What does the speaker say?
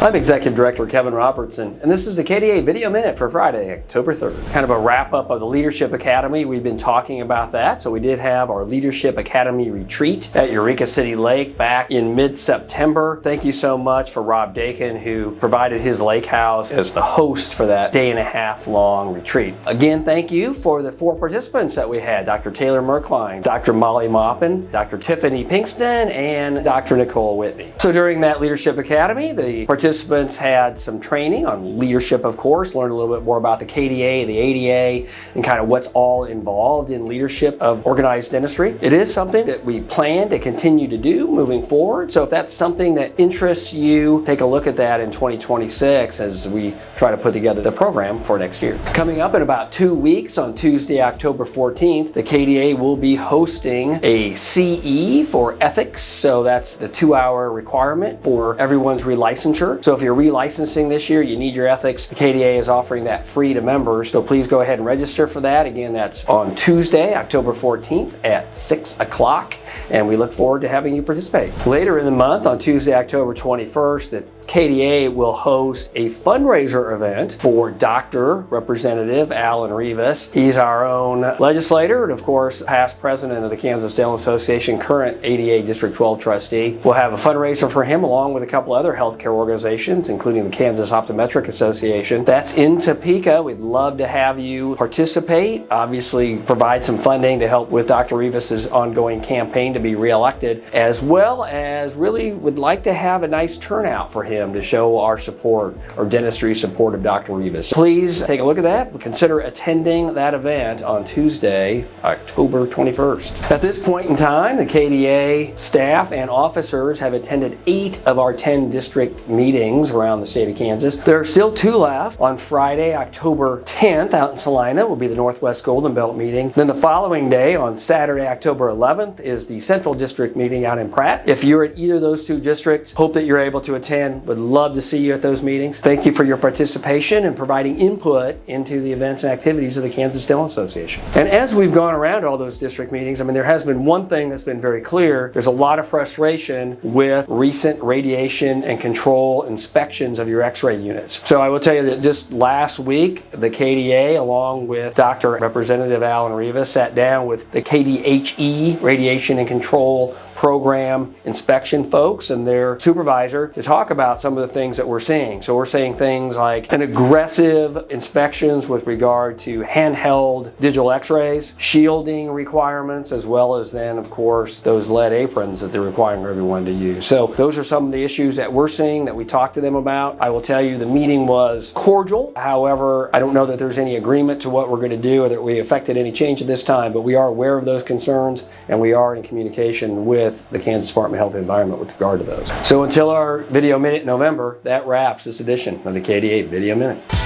I'm Executive Director Kevin Robertson, and this is the KDA Video Minute for Friday, October 3rd. Kind of a wrap-up of the Leadership Academy. We've been talking about that. So we did have our Leadership Academy retreat at Eureka City Lake back in mid-September. Thank you so much for Rob Dakin, who provided his lake house as the host for that day-and-a-half long retreat. Again, thank you for the 4 participants that we had: Dr. Taylor Merkline, Dr. Molly Maupin, Dr. Tiffany Pinkston, and Dr. Nicole Whitney. So during that Leadership Academy, the participants had some training on leadership, of course, learned a little bit more about the KDA, the ADA, and kind of what's all involved in leadership of organized dentistry. It is something that we plan to continue to do moving forward. So if that's something that interests you, take a look at that in 2026 as we try to put together the program for next year. Coming up in about 2 weeks, on Tuesday, October 14th, the KDA will be hosting a CE for ethics. So that's the 2-hour requirement for everyone's relicensure. So if you're relicensing this year, you need your ethics. The KDA is offering that free to members. So please go ahead and register for that. Again, that's on Tuesday, October 14th at 6 o'clock. And we look forward to having you participate. Later in the month, on Tuesday, October 21st, the KDA will host a fundraiser event for Dr. Representative Alan Reavis. He's our own legislator and, of course, past president of the Kansas Dental Association, current ADA District 12 trustee. We'll have a fundraiser for him along with a couple other healthcare organizations, including the Kansas Optometric Association. That's in Topeka. We'd love to have you participate. Obviously, provide some funding to help with Dr. Reavis's ongoing campaign to be reelected, as well as really would like to have a nice turnout for him to show our support, our dentistry support of Dr. Reavis. Please take a look at that. Consider attending that event on Tuesday, October 21st. At this point in time, the KDA staff and officers have attended 8 of our 10 district meetings around the state of Kansas. There are still 2 left. On Friday, October 10th, out in Salina, will be the Northwest Golden Belt meeting. Then the following day, on Saturday, October 11th, is the Central District meeting out in Pratt. If you're at either of those 2 districts, hope that you're able to attend. Would love to see you at those meetings. Thank you for your participation and providing input into the events and activities of the Kansas Dental Association. And as we've gone around all those district meetings, there has been one thing that's been very clear. There's a lot of frustration with recent radiation and control inspections of your x-ray units. So I will tell you that just last week, the KDA, along with Dr. Representative Alan Reavis, sat down with the KDHE, Radiation and Control Program inspection folks and their supervisor to talk about some of the things that we're seeing. So we're seeing things like an aggressive inspections with regard to handheld digital x-rays, shielding requirements, as well as then, of course, those lead aprons that they're requiring everyone to use. So those are some of the issues that we're seeing that we talked to them about. I will tell you the meeting was cordial. However, I don't know that there's any agreement to what we're going to do or that we affected any change at this time, but we are aware of those concerns and we are in communication with the Kansas Department of Health and Environment with regard to those. So until our Video Minute in November, that wraps this edition of the KDA Video Minute.